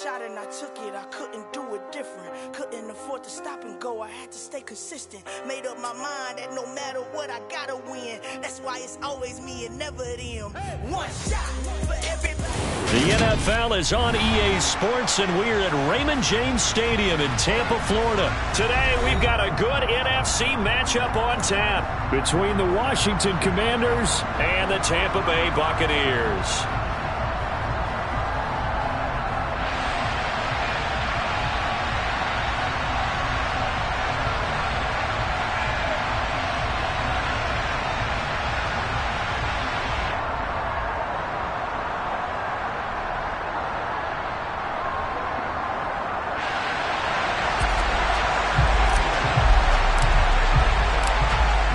shot and I took it. I couldn't do it different. Couldn't afford to stop and go. I had to stay consistent. Made up my mind that no matter what, I gotta win. That's why it's always me and never them. One shot for everybody. The NFL is on EA Sports, and we're at Raymond James Stadium in Tampa, Florida. Today, we've got a good NFC matchup on tap between the Washington Commanders and the Tampa Bay Buccaneers.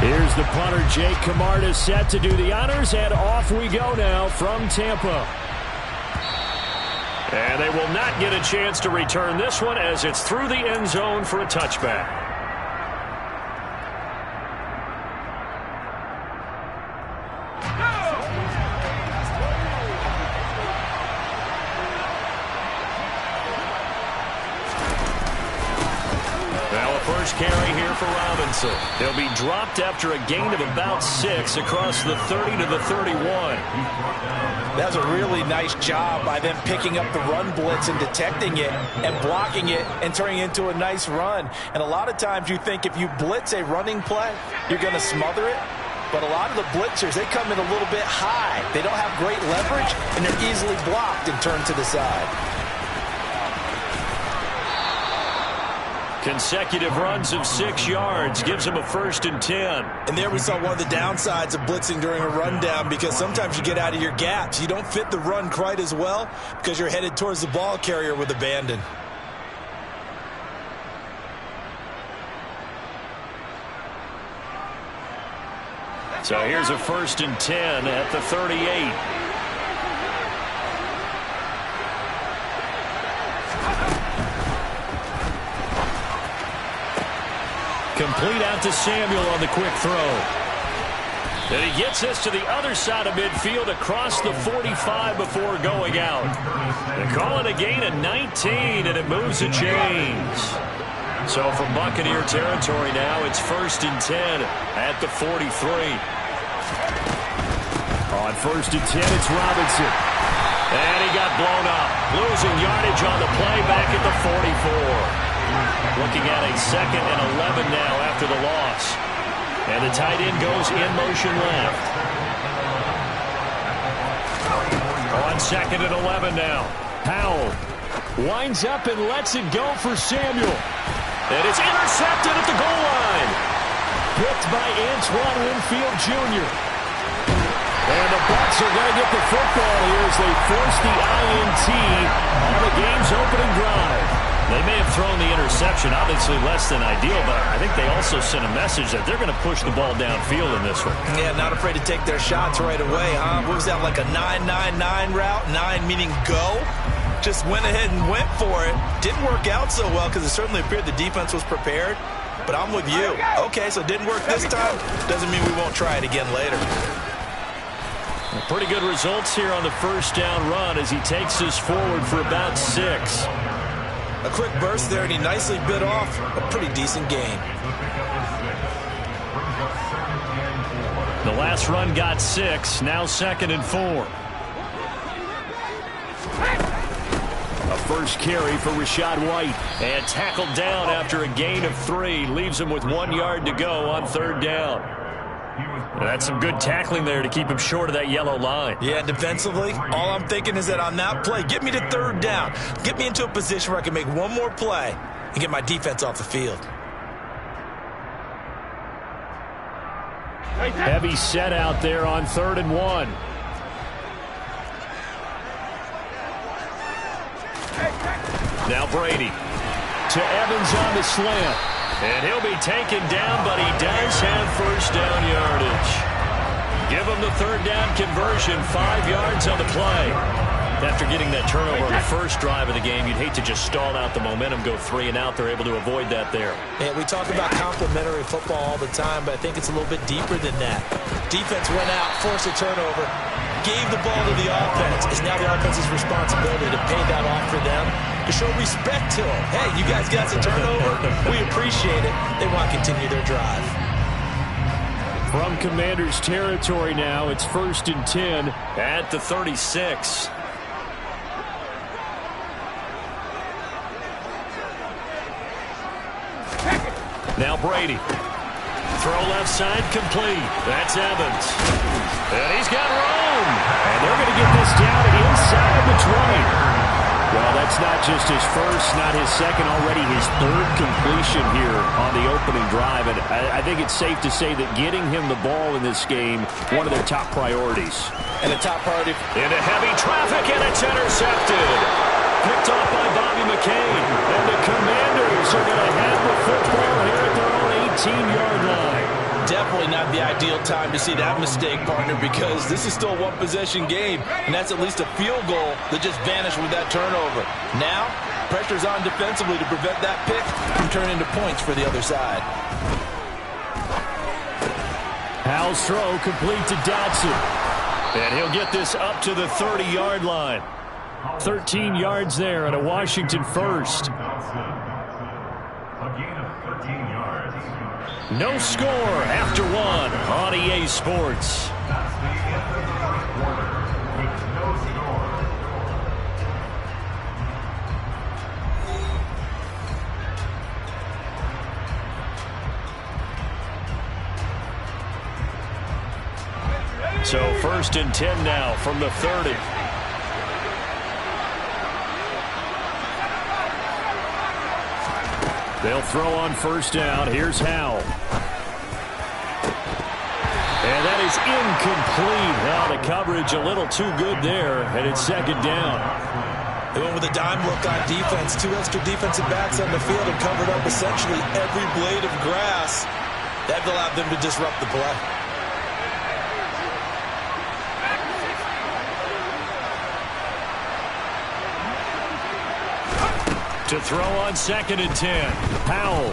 Here's the punter, Jake Camarda, set to do the honors, and off we go now from Tampa. And they will not get a chance to return this one as it's through the end zone for a touchback. First carry here for Robinson. He'll be dropped after a gain of about 6 across the 30 to the 31. That's a really nice job by them picking up the run blitz and detecting it and blocking it and turning it into a nice run. And a lot of times you think if you blitz a running play, you're going to smother it. But a lot of the blitzers, they come in a little bit high. They don't have great leverage, and they're easily blocked and turned to the side. Consecutive runs of 6 yards gives him a 1st and 10. And there we saw one of the downsides of blitzing during a rundown, because sometimes you get out of your gaps. You don't fit the run quite as well because you're headed towards the ball carrier with abandon. So here's a 1st and 10 at the 38. Complete out to Samuel on the quick throw. And he gets this to the other side of midfield across the 45 before going out. They call it a gain of 19, and it moves the chains. So from Buccaneer territory now, it's 1st and 10 at the 43. On 1st and 10, it's Robinson. And he got blown up. Losing yardage on the play back at the 44. Looking at a 2nd and 11 now after the loss. And the tight end goes in motion left. On 2nd and 11 now. Powell winds up and lets it go for Samuel. And it's intercepted at the goal line. Picked by Antoine Winfield Jr. And the Bucs are going to get the football here as they force the INT on the game's opening drive. They may have thrown the interception, obviously less than ideal, but I think they also sent a message that they're going to push the ball downfield in this one. Yeah, not afraid to take their shots right away, huh? What was that, like a 9-9-9 route? 9 meaning go? Just went ahead and went for it. Didn't work out so well because it certainly appeared the defense was prepared. But I'm with you. Okay, so it didn't work this time. Doesn't mean we won't try it again later. Pretty good results here on the 1st down run as he takes us forward for about 6. A quick burst there, and he nicely bit off a pretty decent gain. The last run got 6, now 2nd and 4. A first carry for Rachaad White. And tackled down after a gain of 3. Leaves him with 1 yard to go on 3rd down. That's some good tackling there to keep him short of that yellow line. Yeah, defensively, all I'm thinking is that on that play, get me to 3rd down. Get me into a position where I can make one more play and get my defense off the field. Heavy set out there on 3rd and 1. Now Brady to Evans on the slant. And he'll be taken down, but he does have 1st down yardage. Give him the 3rd down conversion, 5 yards on the play. After getting that turnover on the first drive of the game, you'd hate to just stall out the momentum, go 3 and out. They're able to avoid that there. Yeah, we talk about complementary football all the time, but I think it's a little bit deeper than that. Defense went out, forced a turnover. gave the ball to the offense. It's now the offense's responsibility to pay that off for them, to show respect to them. Hey, you guys got some turnover. We appreciate it. They want to continue their drive. From Commanders territory now, it's 1st and 10 at the 36. Now Brady. Throw left side complete. That's Evans. And he's got room. And they're going to get this down inside the 20. Well, that's not just his first, not his second, already his third completion here on the opening drive. And I think it's safe to say that getting him the ball in this game, one of their top priorities. And a top priority. Into heavy traffic, and it's intercepted. Picked off by Bobby McCain. And the Commanders are going to have the football here at their own 18-yard line. Definitely not the ideal time to see that mistake, partner, because this is still a one-possession game, and that's at least a field goal that just vanished with that turnover. Now, pressure's on defensively to prevent that pick from turning into points for the other side. Howell's throw complete to Dotson. And he'll get this up to the 30-yard line. 13 yards there and a Washington first. No score after one on EA Sports. So 1st and 10 now from the 30. They'll throw on 1st down. Here's Howell. And that is incomplete. Now the coverage a little too good there, and it's 2nd down. They went with a dime look on defense. 2 extra defensive backs on the field and covered up essentially every blade of grass. That allowed them to disrupt the play. To throw on 2nd and 10. Howell.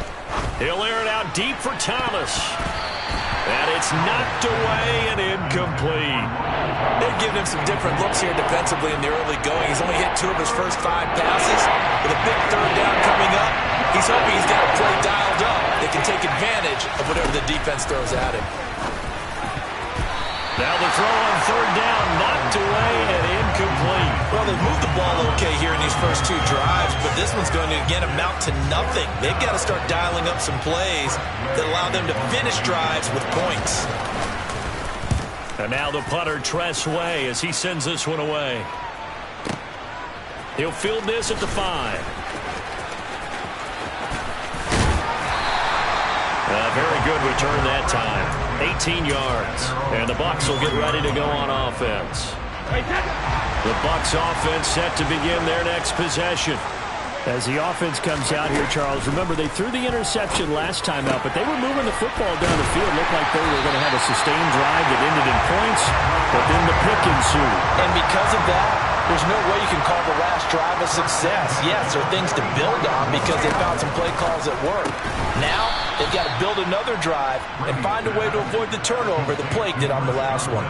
He'll air it out deep for Thomas. And it's knocked away and incomplete. They've given him some different looks here defensively in the early going. He's only hit 2 of his first 5 passes. With a big 3rd down coming up, he's hoping he's got a play dialed up that can take advantage of whatever the defense throws at him. Now the throw on 3rd down, knocked away and incomplete. Well, they've moved the ball okay here in these first 2 drives, but this one's going to, again, amount to nothing. They've got to start dialing up some plays that allow them to finish drives with points. And now the punter, Tress Way, as he sends this one away. He'll field this at the 5. A very good return that time. 18 yards. And the Bucs will get ready to go on offense. The Bucs offense set to begin their next possession. As the offense comes out here, Charles, remember they threw the interception last time out, but they were moving the football down the field. Looked like they were going to have a sustained drive that ended in points, but then the pick ensued. And because of that, there's no way you can call the last drive a success. Yes, there are things to build on because they found some play calls that work. Now, they've got to build another drive and find a way to avoid the turnover the Plague did on the last one.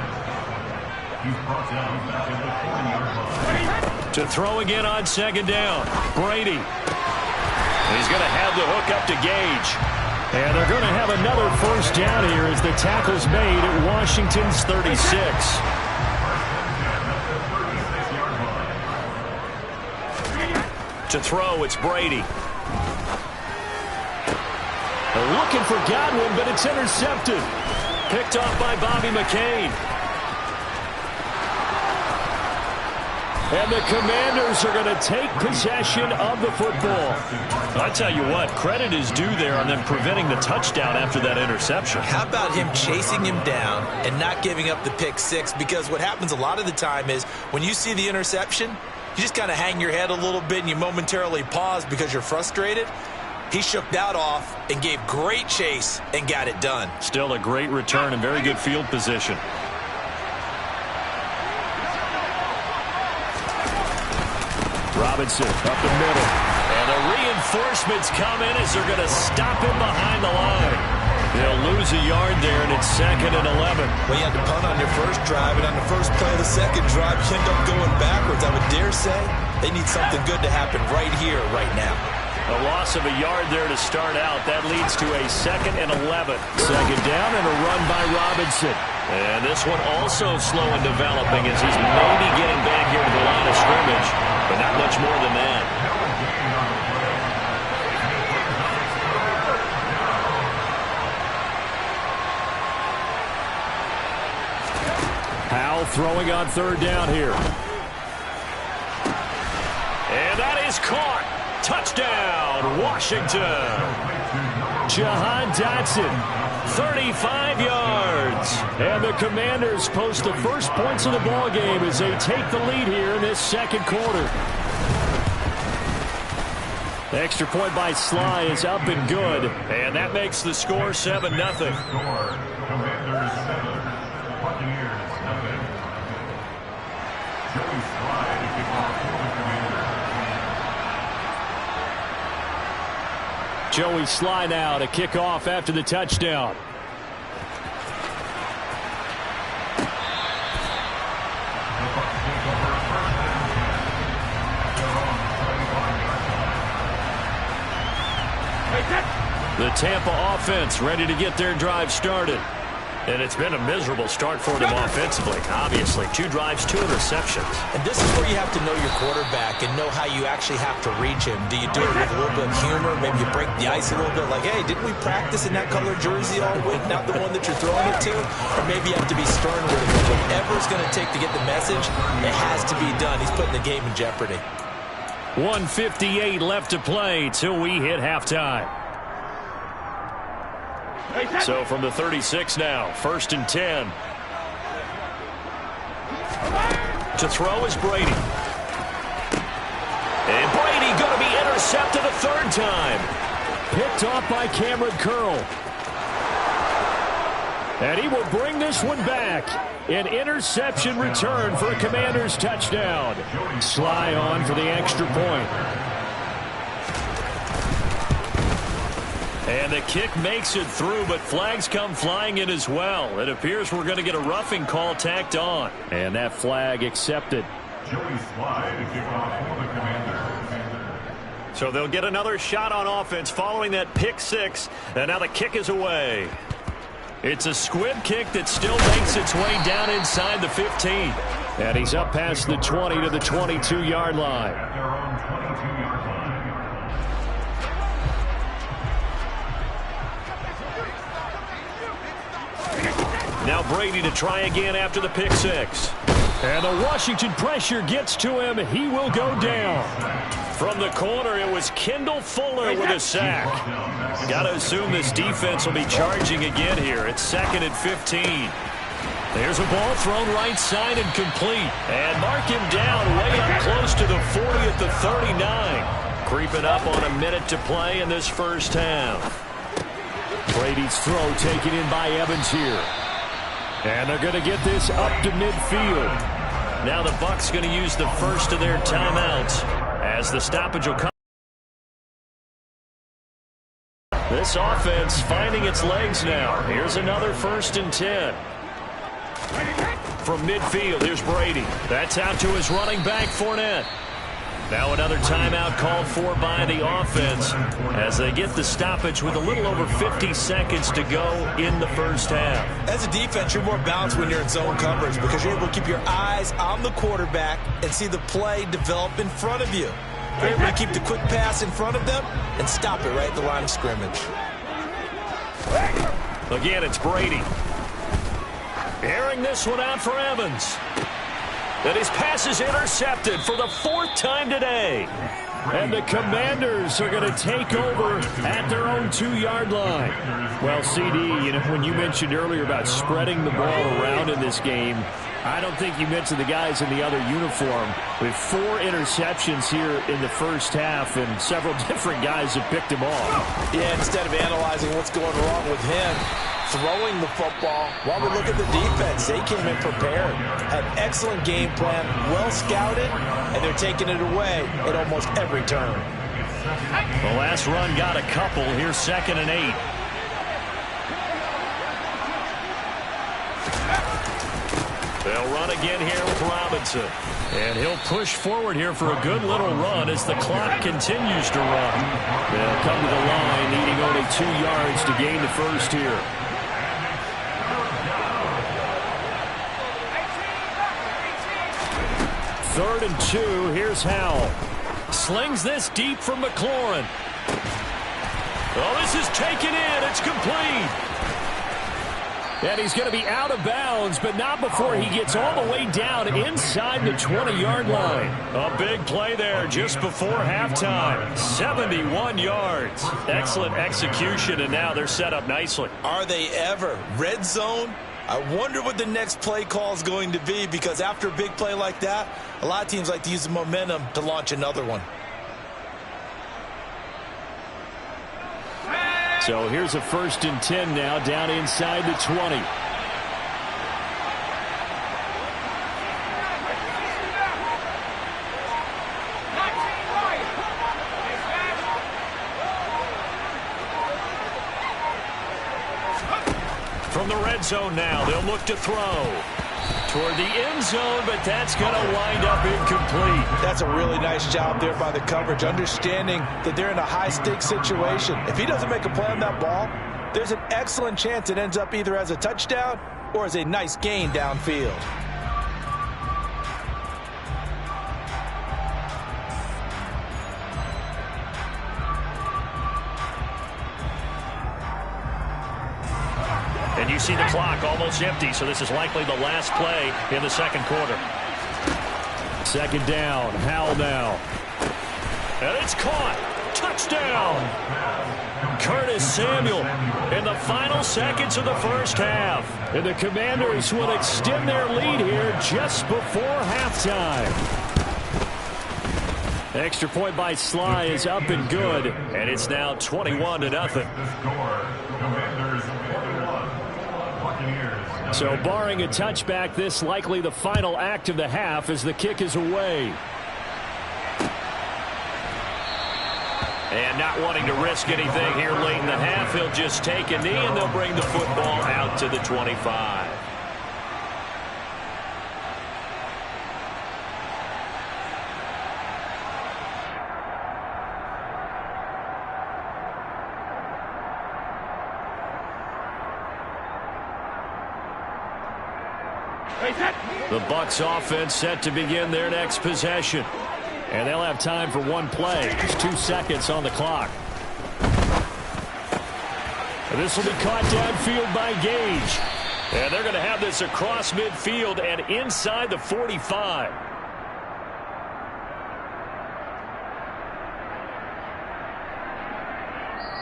To throw again on 2nd down. Brady. He's going to have the hook up to Gage. And they're going to have another 1st down here as the tackle's made at Washington's 36. To throw, it's Brady. They're looking for Godwin, but it's intercepted. Picked off by Bobby McCain. And the Commanders are going to take possession of the football. I tell you what, credit is due there on them preventing the touchdown after that interception. How about him chasing him down and not giving up the pick 6? Because what happens a lot of the time is when you see the interception, you just kind of hang your head a little bit and you momentarily pause because you're frustrated. He shook that off and gave great chase and got it done. Still a great return and very good field position. Robinson up the middle. And the reinforcements come in as they're going to stop him behind the line. They'll lose a yard there, and it's 2nd and 11. Well, you had to punt on your first drive, and on the first play of the second drive, you end up going backwards. I would dare say they need something good to happen right here, right now. A loss of a yard there to start out. That leads to a 2nd and 11. 2nd down and a run by Robinson. And this one also slow in developing as he's maybe getting back here to the line of scrimmage, but not much more than that. Howell throwing on 3rd down here. And that is caught. Touchdown, Washington. Jahan Dotson, 35 yards. And the Commanders post the first points of the ball game as they take the lead here in this 2nd quarter. The extra point by Sly is up and good. And that makes the score 7-0. Joey Sly now to kick off after the touchdown. The Tampa offense ready to get their drive started. And it's been a miserable start for them offensively. Obviously, 2 drives, 2 interceptions. And this is where you have to know your quarterback and know how you actually have to reach him. Do you do it with a little bit of humor? Maybe you break the ice a little bit like, hey, didn't we practice in that color jersey all week, not the one that you're throwing it to? Or maybe you have to be stern with him. Whatever it's going to take to get the message, it has to be done. He's putting the game in jeopardy. 1:58 left to play till we hit halftime. So from the 36 now, 1st and 10. To throw is Brady. And Brady going to be intercepted a 3rd time. Picked off by Cameron Curl. And he will bring this one back. An interception return for a Commanders touchdown. Sly on for the extra point. And the kick makes it through, but flags come flying in as well. It appears we're going to get a roughing call tacked on. And that flag accepted. So they'll get another shot on offense following that pick 6. And now the kick is away. It's a squib kick that still makes its way down inside the 15. And he's up past the 20 to the 22-yard line. Now Brady to try again after the pick 6. And the Washington pressure gets to him. He will go down. From the corner, it was Kendall Fuller with a sack. Got to assume this defense will be charging again here. It's 2nd and 15. There's a ball thrown right side and complete. And mark him down way up close to the 40 at the 39. Creeping up on a minute to play in this first half. Brady's throw taken in by Evans here. And they're going to get this up to midfield. Now the Bucs going to use the first of their timeouts as the stoppage will come. This offense finding its legs now. Here's another 1st and 10. From midfield, here's Brady. That's out to his running back, Fournette. Now another timeout called for by the offense as they get the stoppage with a little over 50 seconds to go in the first half. As a defense, you're more balanced when you're in zone coverage because you're able to keep your eyes on the quarterback and see the play develop in front of you. You're able to keep the quick pass in front of them and stop it right at the line of scrimmage. Again, it's Brady. Airing this one out for Evans. And his pass is intercepted for the 4th time today. And the Commanders are going to take over at their own 2-yard line. Well, CD, you know, when you mentioned earlier about spreading the ball around in this game, I don't think you mentioned the guys in the other uniform. With 4 interceptions here in the first half, and several different guys have picked him off. Yeah, instead of analyzing what's going wrong with him, throwing the football, while we look at the defense, they came in prepared, had excellent game plan, well scouted, and they're taking it away at almost every turn. The last run got a couple. Here's 2nd and 8. They'll run again here with Robinson. And he'll push forward here for a good little run as the clock continues to run. They'll come to the line needing only 2 yards to gain the first here. Third and 2. Here's Howell. Slings this deep from McLaurin. Oh, this is taken in. It's complete. And he's going to be out of bounds, but not before he gets all the way down inside the 20-yard line. A big play there just before halftime. 71 yards. Excellent execution, and now they're set up nicely. Are they ever? Red zone? I wonder what the next play call is going to be, because after a big play like that, a lot of teams like to use the momentum to launch another one. So here's a 1st and 10 now, down inside the 20. From the red zone now, they'll look to throw toward the end zone, but that's going to wind up incomplete. That's a really nice job there by the coverage, understanding that they're in a high-stakes situation. If he doesn't make a play on that ball, there's an excellent chance it ends up either as a touchdown or as a nice gain downfield. And you see the clock almost empty, so this is likely the last play in the second quarter. 2nd down, Howell now. And it's caught. Touchdown. Curtis Samuel in the final seconds of the first half. And the Commanders will extend their lead here just before halftime. Extra point by Sly is up and good, and it's now 21-0. So barring a touchback, this likely the final act of the half as the kick is away. And not wanting to risk anything here late in the half, he'll just take a knee and they'll bring the football out to the 25. The Bucs offense set to begin their next possession. And they'll have time for one play. There's 2 seconds on the clock. And this will be caught downfield by Gage. And they're going to have this across midfield and inside the 45.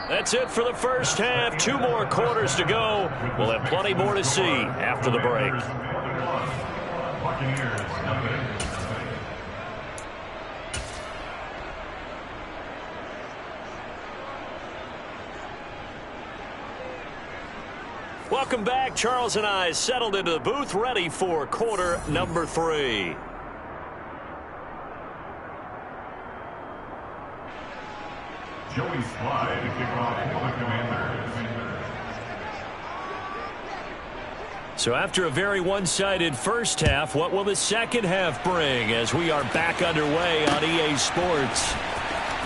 That's it for the first half. 2 more quarters to go. We'll have plenty more to see after the break. Welcome back. Charles and I settled into the booth, ready for quarter number 3. Joey Slide to kick off for the Commanders. So after a very one-sided first half, what will the second half bring as we are back underway on EA Sports?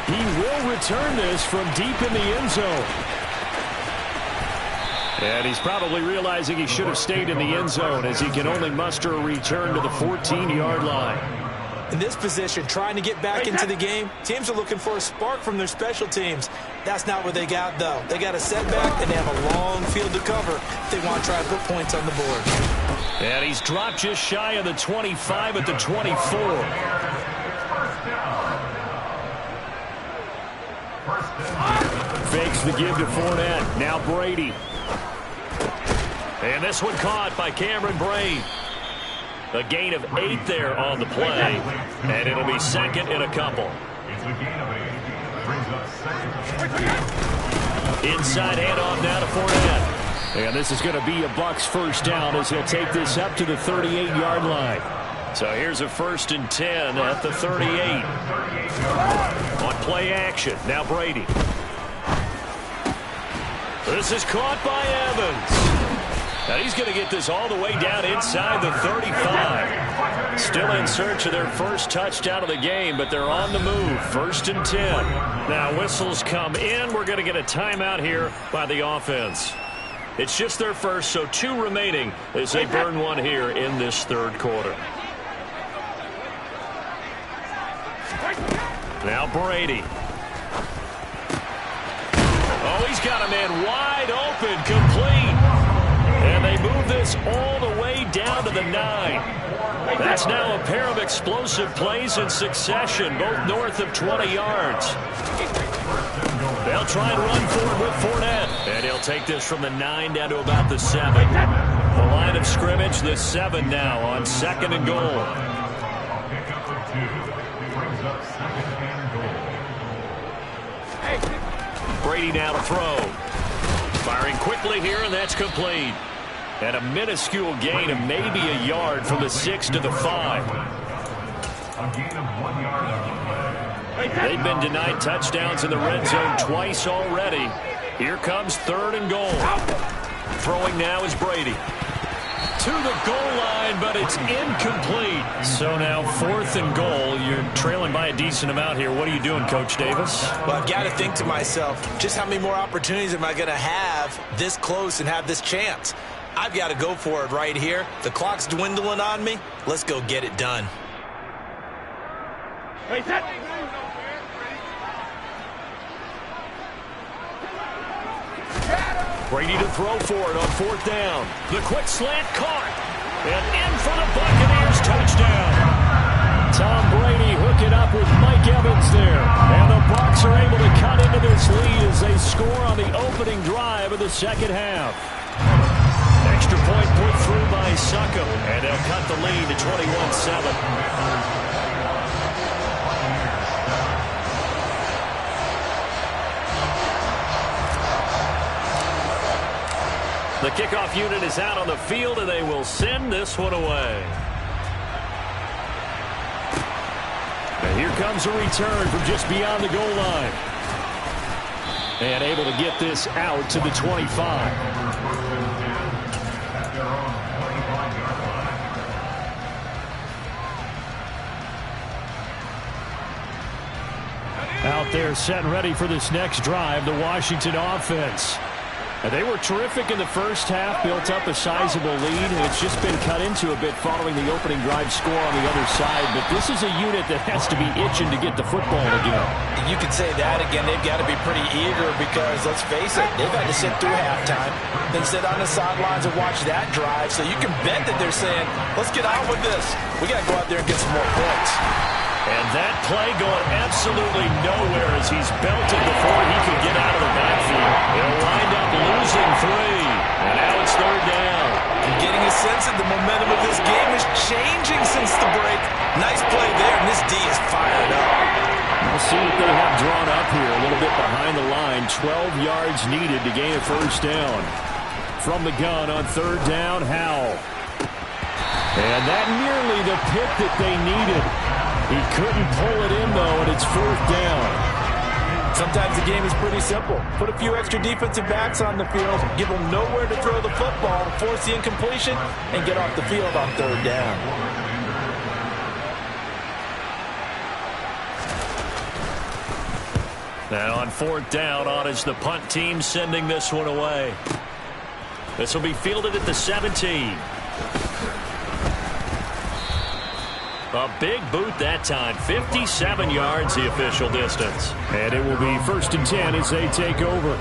He will return this from deep in the end zone. And he's probably realizing he should have stayed in the end zone as he can only muster a return to the 14-yard line. In this position, trying to get back into the game, teams are looking for a spark from their special teams. That's not what they got, though. They got a setback, and they have a long field to cover if they want to try to put points on the board. And he's dropped just shy of the 25 at the 24. Fakes the give to Fournette. Now Brady. And this one caught by Cameron Brate. A gain of 8 there on the play, and it'll be second and a couple. Inside handoff now to Fournette. And this is going to be a Bucs first down as he'll take this up to the 38-yard line. So here's a 1st and 10 at the 38. On play action, now Brady. This is caught by Evans. And he's going to get this all the way down inside the 35. Still in search of their first touchdown of the game, but they're on the move. 1st and 10. Now whistles come in. We're going to get a timeout here by the offense. It's just their first, so 2 remaining as they burn one here in this 3rd quarter. Now Brady. Oh, he's got a man wide open, complete. And they move this all the way down to the 9. That's now a pair of explosive plays in succession, both north of 20 yards. They'll try and run forward with Fournette. And he'll take this from the 9 down to about the 7. The line of scrimmage, the 7 now on 2nd and goal. Brady now to throw. Firing quickly here, and that's complete. And a minuscule gain of maybe a yard from the 6 to the 5. They've been denied touchdowns in the red zone twice already. Here comes 3rd and goal. Throwing now is Brady. To the goal line, but it's incomplete. So now 4th and goal. You're trailing by a decent amount here. What are you doing, Coach Davis? Well, I've got to think to myself, just how many more opportunities am I going to have this close and have this chance? I've got to go for it right here. The clock's dwindling on me. Let's go get it done. Brady to throw for it on 4th down. The quick slant caught. And in for the Buccaneers touchdown. Tom Brady hook it up with Mike Evans there. And the Bucs are able to cut into this lead as they score on the opening drive of the 2nd half. Extra point put through by Succop. And they'll cut the lead to 21-7. The kickoff unit is out on the field, and they will send this one away. And here comes a return from just beyond the goal line. And able to get this out to the 25. Out there set and ready for this next drive, the Washington offense. They were terrific in the first half, built up a sizable lead, and it's just been cut into a bit following the opening drive score on the other side. But this is a unit that has to be itching to get the football again. You could say that again. They've got to be pretty eager because, let's face it, they've had to sit through halftime, then sit on the sidelines and watch that drive. So you can bet that they're saying, let's get on with this. We got to go out there and get some more points. And that play going absolutely nowhere as he's belted before he could get out of the backfield. He'll wind up losing 3. And now it's 3rd down. I'm getting a sense that the momentum of this game is changing since the break. Nice play there, and this D is fired up. We'll see what they have drawn up here. A little bit behind the line. 12 yards needed to gain a 1st down. From the gun on 3rd down, Howell. And that nearly the pick that they needed. He couldn't pull it in, though, and it's 4th down. Sometimes the game is pretty simple. Put a few extra defensive backs on the field, give them nowhere to throw the football, force the incompletion, and get off the field on 3rd down. Now on 4th down, on is the punt team sending this one away. This will be fielded at the 17. A big boot that time. 57 yards the official distance. And it will be 1st and 10 as they take over.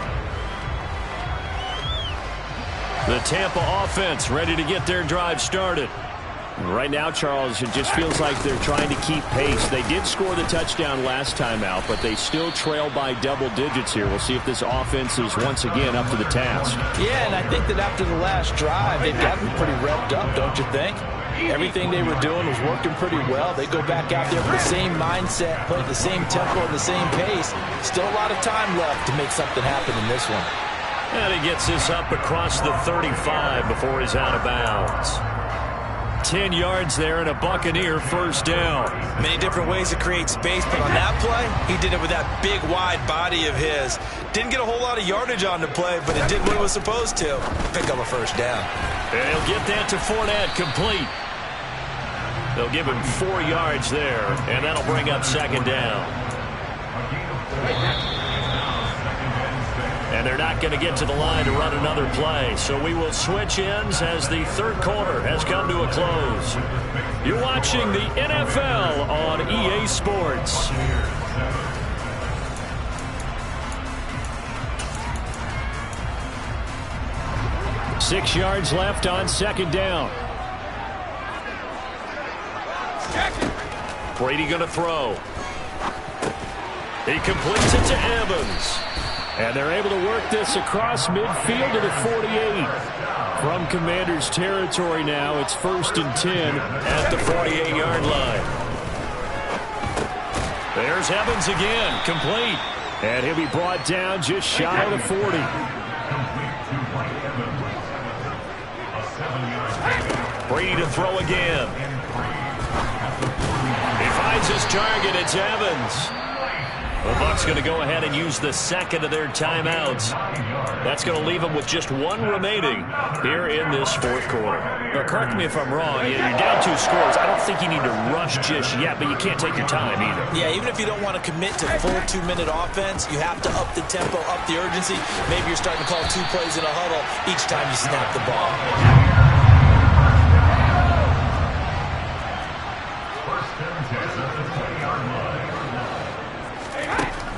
The Tampa offense ready to get their drive started. Right now, Charles, it just feels like they're trying to keep pace. They did score the touchdown last time out, but they still trail by double digits here. We'll see if this offense is once again up to the task. Yeah, and I think that after the last drive, they've gotten pretty revved up, don't you think? Everything they were doing was working pretty well. They go back out there with the same mindset, play the same tempo and the same pace. Still a lot of time left to make something happen in this one. And he gets this up across the 35 before he's out of bounds. 10 yards there and a Buccaneer 1st down. Many different ways to create space, but on that play, he did it with that big, wide body of his. Didn't get a whole lot of yardage on the play, but it did what it was supposed to. Pick up a 1st down. And he'll get that to Fournette, complete. They'll give him 4 yards there, and that'll bring up second down. And they're not going to get to the line to run another play. So we will switch ends as the third quarter has come to a close. You're watching the NFL on EA Sports. Six yards left on second down. Brady going to throw. He completes it to Evans. And they're able to work this across midfield to the 48. From Commanders territory now, it's 1st and 10 at the 48-yard line. There's Evans again, complete. And he'll be brought down just shy of the 40. Brady to throw again. He finds his target. It's Evans. The Bucs going to go ahead and use the second of their timeouts. That's going to leave them with just one remaining here in this fourth quarter. Now, correct me if I'm wrong. You're down 2 scores. I don't think you need to rush just yet, but you can't take your time either. Yeah, even if you don't want to commit to full 2-minute offense, you have to up the tempo, up the urgency. Maybe you're starting to call 2 plays in a huddle each time you snap the ball.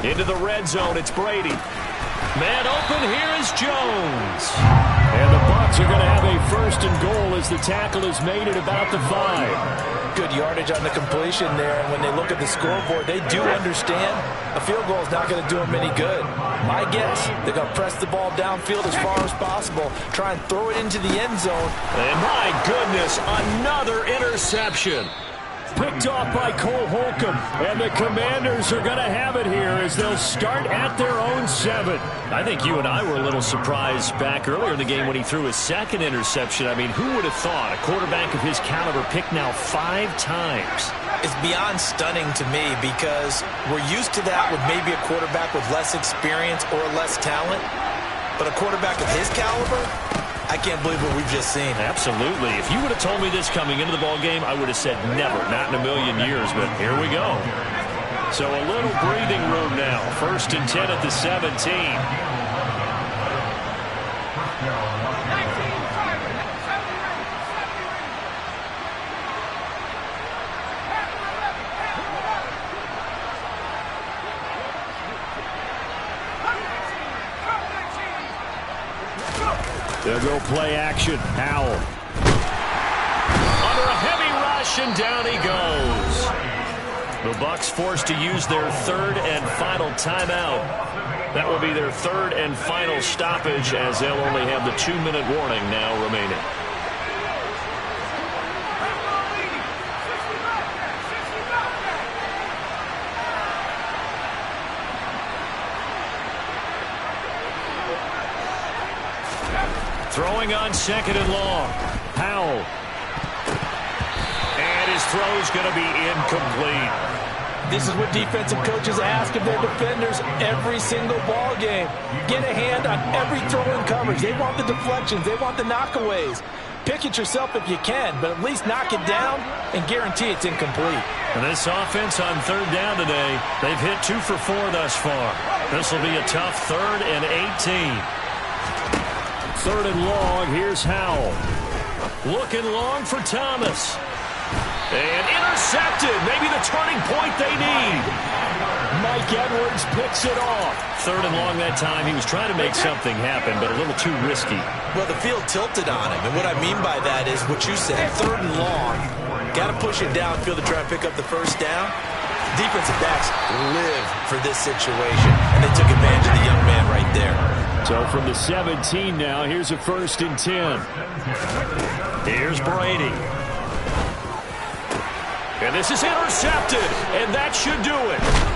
Into the red zone, it's Brady. Man open, here is Jones. And the Bucs are going to have a 1st and goal as the tackle is made at about the 5. Good yardage on the completion there, and when they look at the scoreboard, they do understand a field goal is not going to do them any good. My guess, they're going to press the ball downfield as far as possible, try and throw it into the end zone. And my goodness, another interception. Picked off by Cole Holcomb, and the Commanders are going to have it here as they'll start at their own 7. I think you and I were a little surprised back earlier in the game when he threw his second interception. I mean, who would have thought a quarterback of his caliber picked now 5 times? It's beyond stunning to me because we're used to that with maybe a quarterback with less experience or less talent. But a quarterback of his caliber, I can't believe what we've just seen. Absolutely. If you would have told me this coming into the ball game, I would have said never, not in a million years, but here we go. So a little breathing room now. 1st and 10 at the 17. They'll go play action. Howell. Under a heavy rush, and down he goes. The Bucs forced to use their 3rd and final timeout. That will be their 3rd and final stoppage as they'll only have the 2-minute warning now remaining. Throwing on 2nd and long. Howell. And his throw's going to be incomplete. This is what defensive coaches ask of their defenders every single ball game. Get a hand on every throw in coverage. They want the deflections. They want the knockaways. Pick it yourself if you can, but at least knock it down and guarantee it's incomplete. And this offense on 3rd down today, they've hit 2 for 4 thus far. This will be a tough 3rd and 18. 3rd and long, here's Howell. Looking long for Thomas. And intercepted, maybe the turning point they need. Mike Edwards picks it off. 3rd and long that time. He was trying to make something happen, but a little too risky. Well, the field tilted on him, and what I mean by that is what you said, 3rd and long. Got to push it downfield to try and pick up the 1st down. Defensive backs live for this situation, and they took advantage of the young man right there. So from the 17 now, here's a 1st and 10. Here's Brady. And this is intercepted, and that should do it.